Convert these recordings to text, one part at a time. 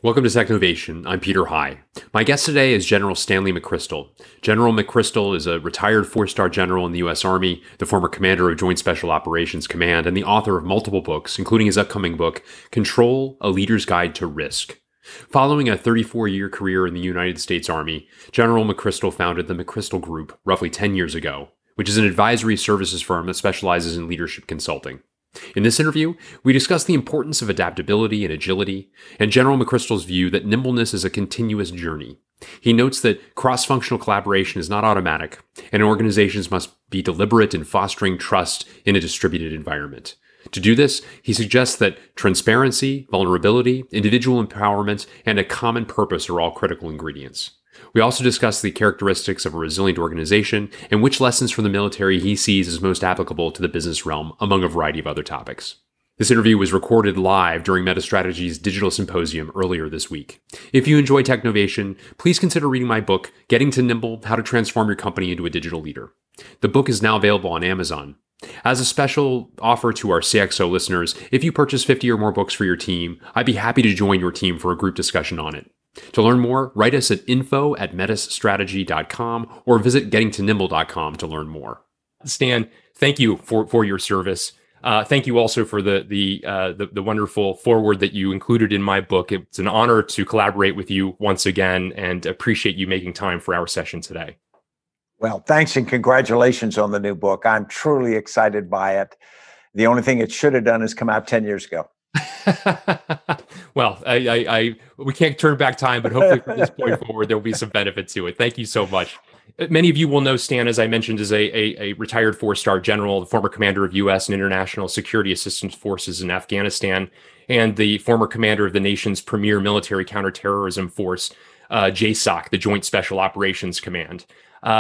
Welcome to Technovation. I'm Peter High. My guest today is General Stanley McChrystal. General McChrystal is a retired four-star general in the U.S. Army, the former commander of Joint Special Operations Command, and the author of multiple books, including his upcoming book, Control: A Leader's Guide to Risk. Following a 34-year career in the United States Army, General McChrystal founded the McChrystal Group roughly 10 years ago, which is an advisory services firm that specializes in leadership consulting. In this interview, we discuss the importance of adaptability and agility, and General McChrystal's view that nimbleness is a continuous journey. He notes that cross-functional collaboration is not automatic, and organizations must be deliberate in fostering trust in a distributed environment. To do this, he suggests that transparency, vulnerability, individual empowerment, and a common purpose are all critical ingredients. We also discuss the characteristics of a resilient organization and which lessons from the military he sees as most applicable to the business realm, among a variety of other topics. This interview was recorded live during Metis Strategy's Digital Symposium earlier this week. If you enjoy Technovation, please consider reading my book, Getting to Nimble: How to Transform Your Company into a Digital Leader. The book is now available on Amazon. As a special offer to our CXO listeners, if you purchase 50 or more books for your team, I'd be happy to join your team for a group discussion on it. To learn more, write us at info@metisstrategy.com or visit gettingtonimble.com to learn more. Stan, thank you for your service. Thank you also for the wonderful foreword that you included in my book. It's an honor to collaborate with you once again, and appreciate you making time for our session today. Well, thanks and congratulations on the new book. I'm truly excited by it. The only thing it should have done is come out 10 years ago. Well, we can't turn back time, but hopefully from this point forward, there will be some benefit to it. Thank you so much. Many of you will know Stan, as I mentioned, is a retired four-star general, the former commander of U.S. and international security assistance forces in Afghanistan, and the former commander of the nation's premier military counterterrorism force, JSOC, the Joint Special Operations Command.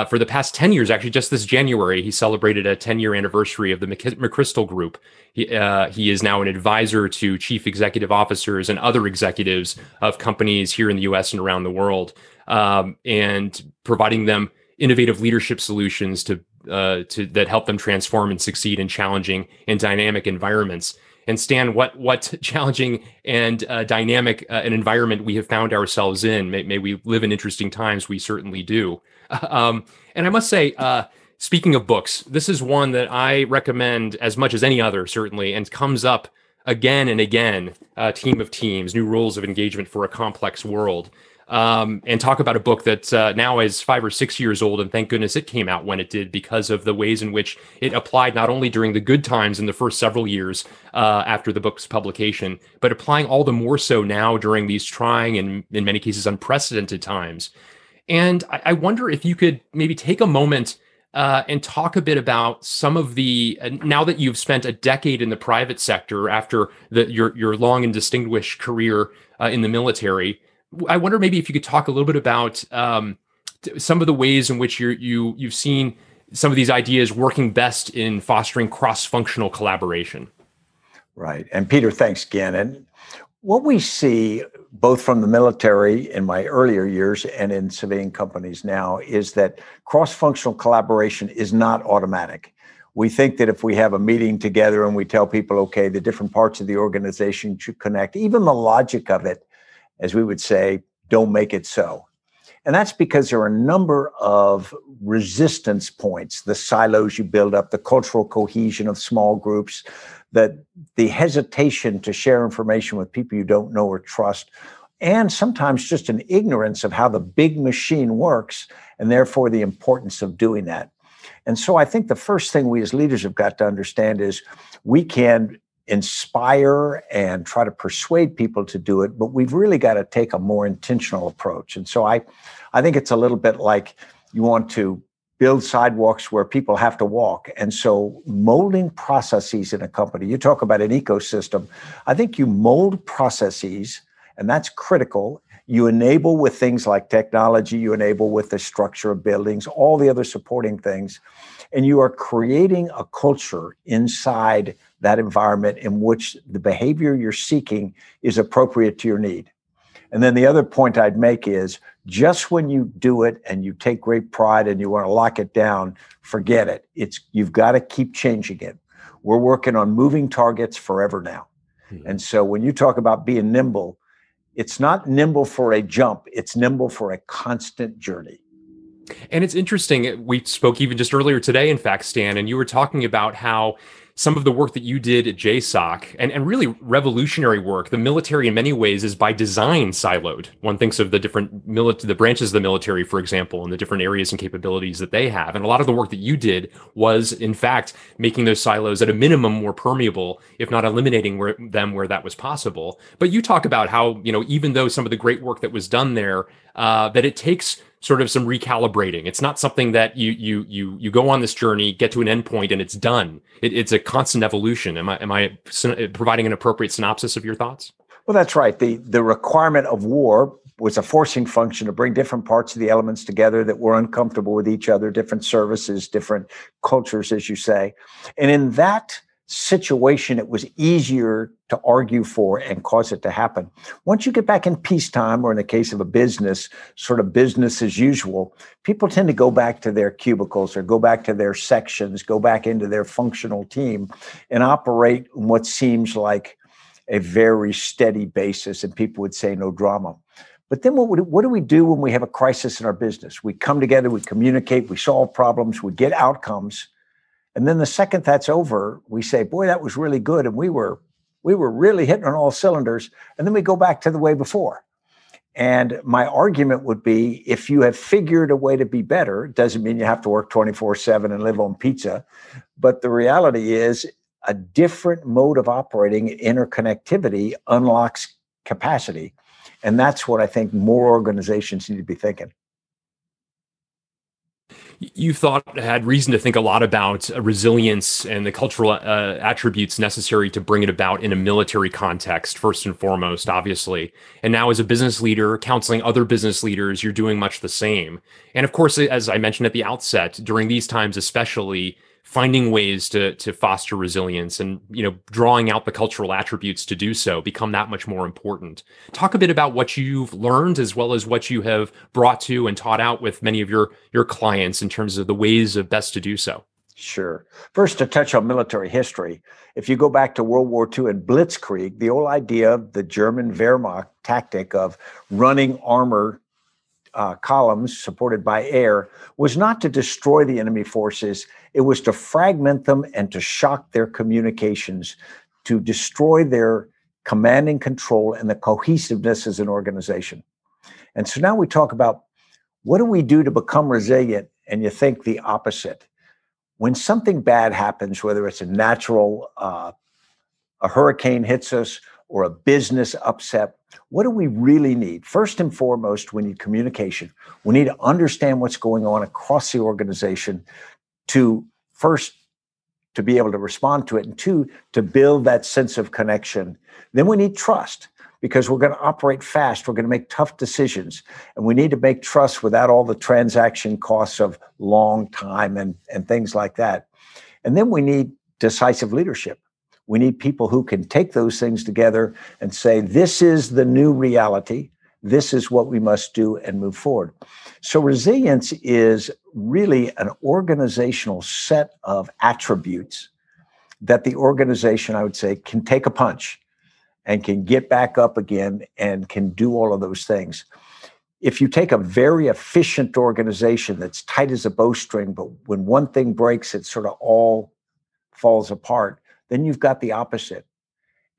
For the past 10 years, actually, just this January, he celebrated a 10-year anniversary of the McChrystal Group. He is now an advisor to chief executive officers and other executives of companies here in the U.S. and around the world, and providing them innovative leadership solutions that help them transform and succeed in challenging and dynamic environments. And Stan, what challenging and dynamic an environment we have found ourselves in. May we live in interesting times. We certainly do. And I must say, speaking of books, this is one that I recommend as much as any other, certainly, and comes up again and again, Team of Teams, New Rules of Engagement for a Complex World. And talk about a book that now is 5 or 6 years old, and thank goodness it came out when it did, because of the ways in which it applied not only during the good times in the first several years after the book's publication, but applying all the more so now during these trying and, in many cases, unprecedented times. And I wonder if you could maybe take a moment and talk a bit about some of the, now that you've spent a decade in the private sector after your long and distinguished career in the military, I wonder maybe if you could talk a little bit about some of the ways in which you've seen some of these ideas working best in fostering cross-functional collaboration. Right. And Peter, thanks again. And what we see both from the military in my earlier years and in civilian companies now is that cross-functional collaboration is not automatic. We think that if we have a meeting together and we tell people, okay, the different parts of the organization should connect, even the logic of it, as we would say, don't make it so. And that's because there are a number of resistance points, the silos you build up, the cultural cohesion of small groups, that the hesitation to share information with people you don't know or trust, and sometimes just an ignorance of how the big machine works, and therefore the importance of doing that. And so I think the first thing we as leaders have got to understand is we can inspire and try to persuade people to do it, but we've really got to take a more intentional approach. And so I think it's a little bit like you want to build sidewalks where people have to walk. And so molding processes in a company, you talk about an ecosystem, I think you mold processes, and that's critical. You enable with things like technology, you enable with the structure of buildings, all the other supporting things, and you are creating a culture inside that environment in which the behavior you're seeking is appropriate to your need. And then the other point I'd make is just when you do it and you take great pride and you want to lock it down, forget it. You've got to keep changing it. We're working on moving targets forever now. And so when you talk about being nimble, It's not nimble for a jump. It's nimble for a constant journey. And it's interesting. We spoke even just earlier today, in fact, Stan, and you were talking about how some of the work that you did at JSOC and really revolutionary work, the military in many ways is by design siloed. One thinks of the different the branches of the military, for example, and the different areas and capabilities that they have. And a lot of the work that you did was, in fact, making those silos at a minimum more permeable, if not eliminating them where that was possible. But you talk about how, even though some of the great work that was done there, that it takes sort of some recalibrating. It's not something that you go on this journey, get to an endpoint, and it's done. It's a constant evolution. Am I providing an appropriate synopsis of your thoughts? Well, that's right. The requirement of war was a forcing function to bring different parts of the elements together that were uncomfortable with each other, different services, different cultures, as you say. And in that situation, it was easier to argue for and cause it to happen. Once you get back in peacetime, or in the case of a business, sort of business as usual, people tend to go back to their cubicles or go back to their sections, go back into their functional team and operate on what seems like a very steady basis. And people would say no drama. But then what do we do when we have a crisis in our business? We come together, we communicate, we solve problems, we get outcomes. And then the second that's over, we say, boy, that was really good. And we were really hitting on all cylinders. And then we go back to the way before. And my argument would be, if you have figured a way to be better, it doesn't mean you have to work 24/7 and live on pizza. But the reality is a different mode of operating, interconnectivity, unlocks capacity. And that's what I think more organizations need to be thinking. You had reason to think a lot about resilience and the cultural attributes necessary to bring it about in a military context, first and foremost, obviously. And now as a business leader, counseling other business leaders, you're doing much the same. And of course, as I mentioned at the outset, during these times especially, finding ways to foster resilience and drawing out the cultural attributes to do so become that much more important. Talk a bit about what you've learned as well as what you have brought to and taught out with many of your clients in terms of the ways of best to do so. Sure. First, to touch on military history, if you go back to World War II and Blitzkrieg, the old idea of the German Wehrmacht tactic of running armor columns supported by air was not to destroy the enemy forces. It was to fragment them and to shock their communications, to destroy their command and control and the cohesiveness as an organization. And so now we talk about, what do we do to become resilient? And you think the opposite. When something bad happens, whether it's a natural, a hurricane hits us or a business upset, what do we really need? First and foremost, we need communication. We need to understand what's going on across the organization to be able to respond to it, and two, to build that sense of connection. Then we need trust, because we're going to operate fast. We're going to make tough decisions, and we need to make trust without all the transaction costs of long time and things like that. And then we need decisive leadership. We need people who can take those things together and say, this is the new reality. This is what we must do and move forward. So resilience is really an organizational set of attributes that the organization, I would say, can take a punch and can get back up again and can do all of those things. If you take a very efficient organization that's tight as a bowstring, but when one thing breaks, it sort of all falls apart, then you've got the opposite.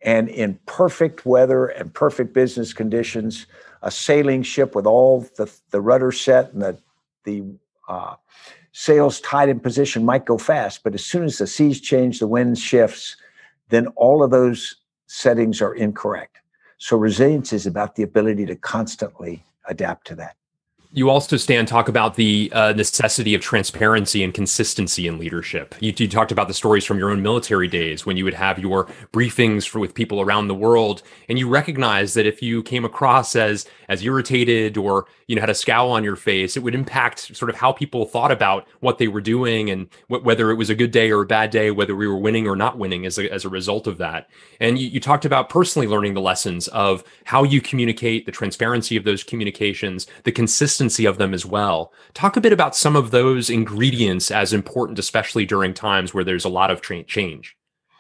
And in perfect weather and perfect business conditions, a sailing ship with all the rudder set and the sails tied in position might go fast. But as soon as the seas change, the wind shifts, then all of those settings are incorrect. So resilience is about the ability to constantly adapt to that. You also, Stan, talk about the necessity of transparency and consistency in leadership. You talked about the stories from your own military days when you would have your briefings with people around the world, and you recognized that if you came across as irritated or had a scowl on your face, it would impact sort of how people thought about what they were doing and whether it was a good day or a bad day, whether we were winning or not winning as a result of that. And you talked about personally learning the lessons of how you communicate, the transparency of those communications, the consistency of them as well. Talk a bit about some of those ingredients as important, especially during times where there's a lot of change.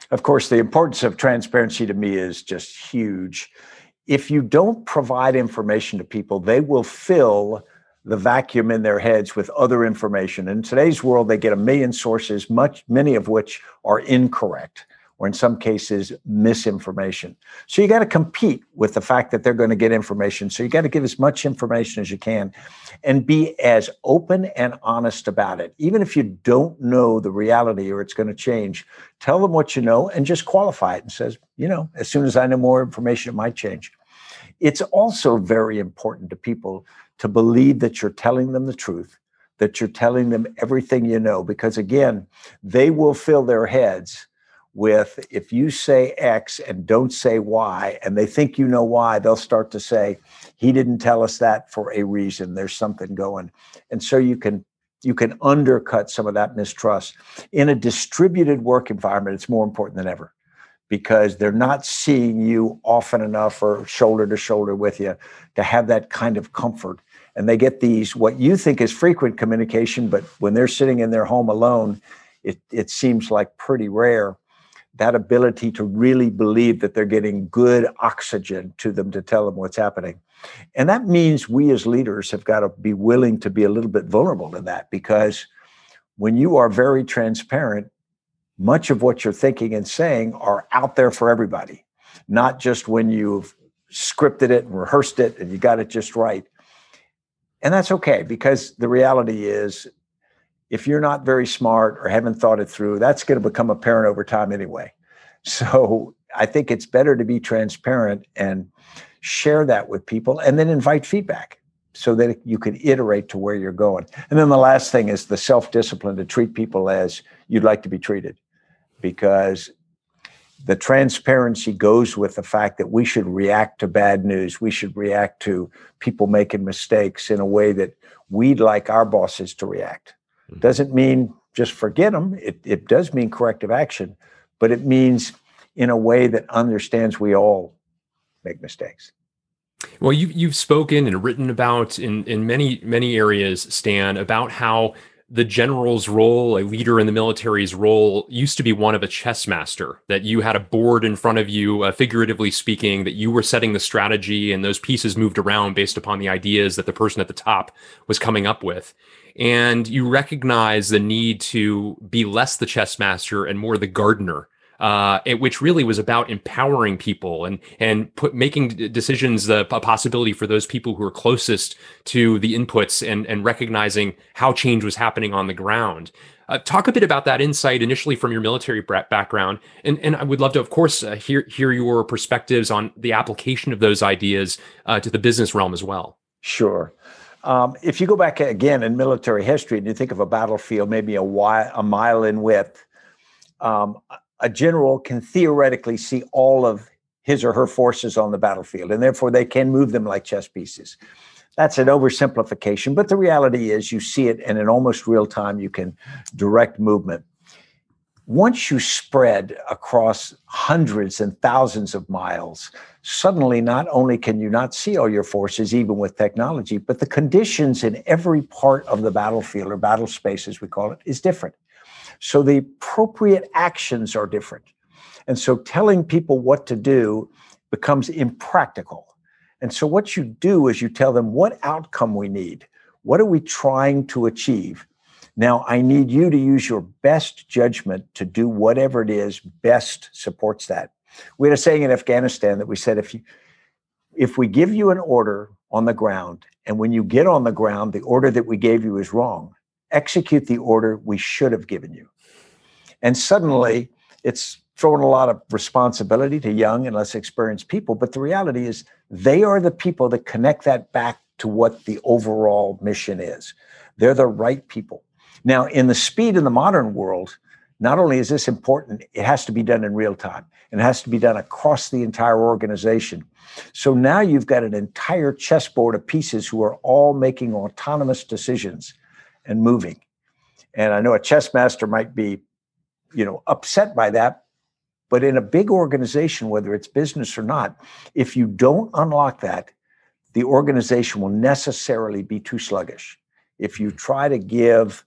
Of course, the importance of transparency to me is just huge. if you don't provide information to people, they will fill the vacuum in their heads with other information. In today's world, they get a million sources, many of which are incorrect, or in some cases, misinformation. So you got to compete with the fact that they're going to get information. So you got to give as much information as you can and be as open and honest about it. Even if you don't know the reality or it's going to change, tell them what you know and just qualify it and says, as soon as I know more information, it might change. It's also very important to people to believe that you're telling them the truth, that you're telling them everything you know, because again, they will fill their heads with, if you say X and don't say Y, and they think you know why, they'll start to say, he didn't tell us that for a reason. There's something going. And so you can undercut some of that mistrust. In a distributed work environment, it's more important than ever, because they're not seeing you often enough or shoulder to shoulder with you to have that kind of comfort. And they get these, what you think is frequent communication, but when they're sitting in their home alone, it seems like pretty rare. That ability to really believe that they're getting good oxygen to them to tell them what's happening. And that means we as leaders have got to be willing to be a little bit vulnerable in that, because when you are very transparent, much of what you're thinking and saying are out there for everybody, not just when you've scripted it and rehearsed it and you got it just right. And that's okay, because the reality is, if you're not very smart or haven't thought it through, that's going to become apparent over time anyway. So I think it's better to be transparent and share that with people and then invite feedback so that you can iterate to where you're going. And then the last thing is the self-discipline to treat people as you'd like to be treated, because the transparency goes with the fact that we should react to bad news. We should react to people making mistakes in a way that we'd like our bosses to react. Doesn't mean just forget them. It does mean corrective action, but it means in a way that understands we all make mistakes. Well, you've spoken and written about in many areas, Stan, about how the general's role, a leader in the military's role, used to be one of a chess master, that you had a board in front of you, figuratively speaking, that you were setting the strategy and those pieces moved around based upon the ideas that the person at the top was coming up with. And you recognize the need to be less the chess master and more the gardener, which really was about empowering people and making decisions a possibility for those people who are closest to the inputs and recognizing how change was happening on the ground. Talk a bit about that insight initially from your military background. And I would love to, of course, hear your perspectives on the application of those ideas to the business realm as well. Sure. If you go back again in military history and you think of a battlefield, maybe a mile in width, a general can theoretically see all of his or her forces on the battlefield, and therefore they can move them like chess pieces. That's an oversimplification, but the reality is you see it, and in almost real time, you can direct movement. Once you spread across hundreds and thousands of miles, suddenly not only can you not see all your forces, even with technology, but the conditions in every part of the battlefield, or battle space as we call it, is different. So the appropriate actions are different. And so telling people what to do becomes impractical. And so what you do is you tell them what outcome we need. What are we trying to achieve? Now, I need you to use your best judgment to do whatever it is best supports that. We had a saying in Afghanistan that we said, if we give you an order on the ground, and when you get on the ground, the order that we gave you is wrong, execute the order we should have given you. And suddenly, it's throwing a lot of responsibility to young and less experienced people. But the reality is they are the people that connect that back to what the overall mission is. They're the right people. Now, in the speed in the modern world, not only is this important, it has to be done in real time. And it has to be done across the entire organization. So now you've got an entire chessboard of pieces who are all making autonomous decisions and moving. And I know a chess master might be, upset by that. But in a big organization, whether it's business or not, if you don't unlock that, the organization will necessarily be too sluggish. If you try to give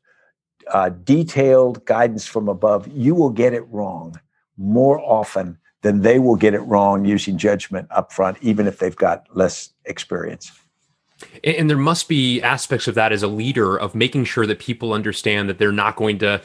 detailed guidance from above, you will get it wrong more often then they will get it wrong using judgment up front, even if they've got less experience. And there must be aspects of that as a leader of making sure that people understand that they're not going to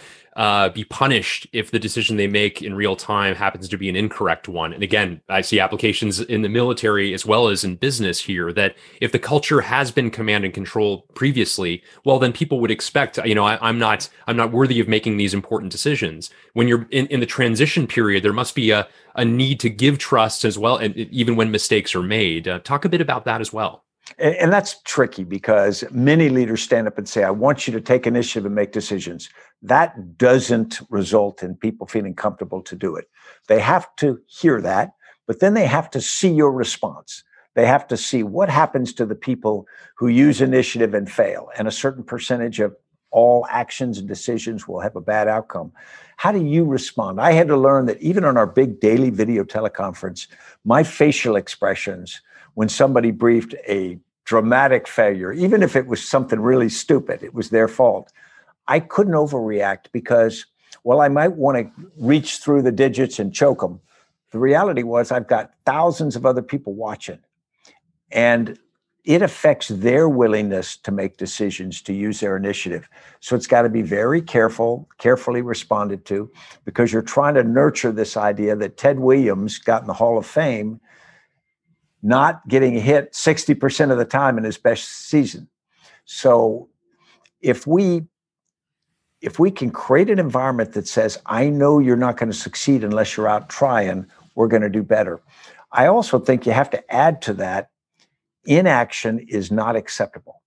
be punished if the decision they make in real time happens to be an incorrect one. And again, I see applications in the military as well as in business here, that if the culture has been command and control previously, well, then people would expect, I'm not worthy of making these important decisions. When you're in the transition period, there must be a need to give trust as well, and even when mistakes are made. Talk a bit about that as well. And that's tricky because many leaders stand up and say, I want you to take initiative and make decisions. That doesn't result in people feeling comfortable to do it. They have to hear that, but then they have to see your response. They have to see what happens to the people who use initiative and fail. And a certain percentage of all actions and decisions will have a bad outcome. How do you respond? I had to learn that even on our big daily video teleconference, my facial expressions when somebody briefed a dramatic failure, even if it was something really stupid, it was their fault, I couldn't overreact because, while I might want to reach through the digits and choke them, the reality was I've got thousands of other people watching. And it affects their willingness to make decisions, to use their initiative. So it's got to be very carefully responded to, because you're trying to nurture this idea that Ted Williams got in the Hall of Fame not getting hit 60% of the time in his best season. So if we can create an environment that says, I know you're not going to succeed unless you're out trying, we're going to do better. I also think you have to add to that, inaction is not acceptable.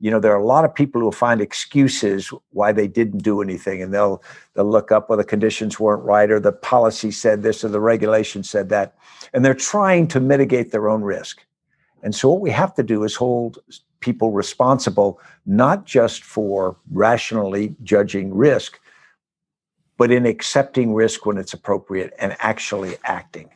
There are a lot of people who will find excuses why they didn't do anything, and they'll look up, well, the conditions weren't right, or the policy said this, or the regulation said that, and they're trying to mitigate their own risk. And so what we have to do is hold people responsible, not just for rationally judging risk, but in accepting risk when it's appropriate and actually acting.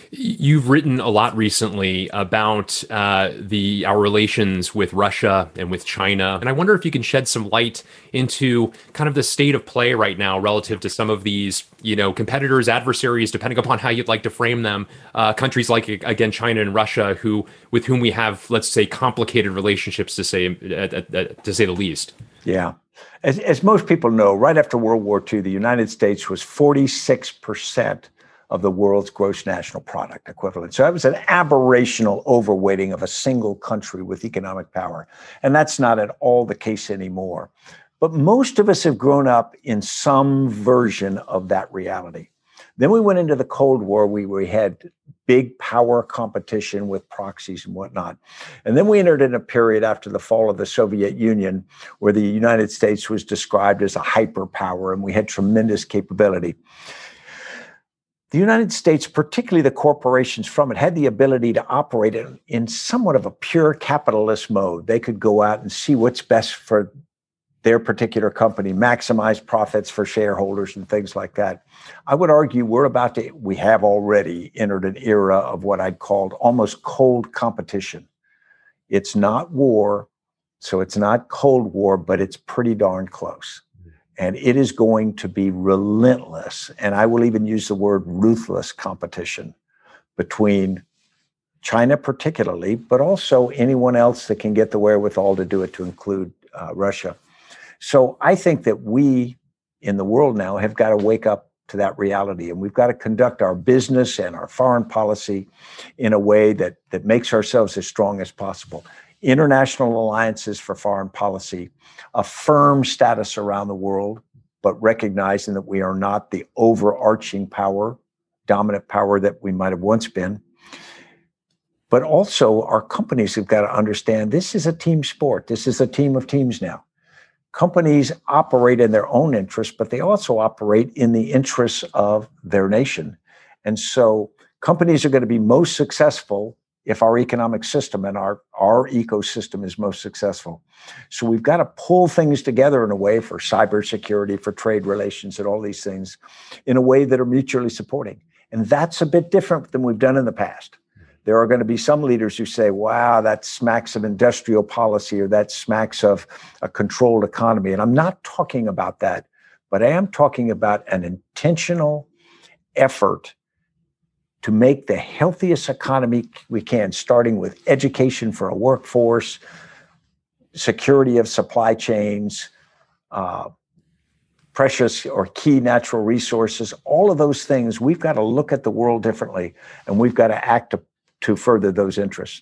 You've written a lot recently about our relations with Russia and with China, and I wonder if you can shed some light into kind of the state of play right now relative to some of these, competitors, adversaries, depending upon how you'd like to frame them. Countries like, again, China and Russia, with whom we have, let's say, complicated relationships, to say the least. Yeah. As most people know, right after World War II, the United States was 46% of the world's gross national product equivalent. So that was an aberrational overweighting of a single country with economic power. And that's not at all the case anymore. But most of us have grown up in some version of that reality. Then we went into the Cold War. We had big power competition with proxies and whatnot. And then we entered in a period after the fall of the Soviet Union where the United States was described as a hyperpower, and we had tremendous capability. The United States, particularly the corporations from it, had the ability to operate in somewhat of a pure capitalist mode. They could go out and see what's best for their particular company, maximize profits for shareholders and things like that. I would argue we have already entered an era of what I'd call almost cold competition. It's not war, so it's not Cold War, but it's pretty darn close. And it is going to be relentless, and I will even use the word ruthless competition between China particularly, but also anyone else that can get the wherewithal to do it, to include Russia. So I think that we in the world now have got to wake up to that reality, and we've got to conduct our business and our foreign policy in a way that makes ourselves as strong as possible. International alliances for foreign policy, a firm status around the world, but recognizing that we are not the overarching power, dominant power that we might have once been. But also our companies have got to understand this is a team sport. This is a team of teams now. Companies operate in their own interests, but they also operate in the interests of their nation. And so companies are going to be most successful if our economic system and our ecosystem is most successful. So we've got to pull things together in a way for cybersecurity, for trade relations, and all these things in a way that are mutually supporting. And that's a bit different than we've done in the past. There are going to be some leaders who say, wow, that smacks of industrial policy, or that smacks of a controlled economy. And I'm not talking about that, but I am talking about an intentional effort to make the healthiest economy we can, starting with education for a workforce, security of supply chains, precious or key natural resources, all of those things. We've got to look at the world differently, and we've got to act to further those interests.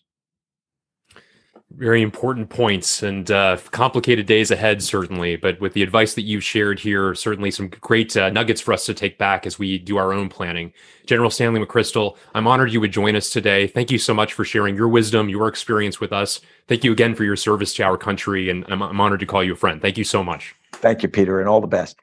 Very important points, and complicated days ahead, certainly. But with the advice that you've shared here, certainly some great nuggets for us to take back as we do our own planning. General Stanley McChrystal, I'm honored you would join us today. Thank you so much for sharing your wisdom, your experience with us. Thank you again for your service to our country, and I'm honored to call you a friend. Thank you so much. Thank you, Peter, and all the best.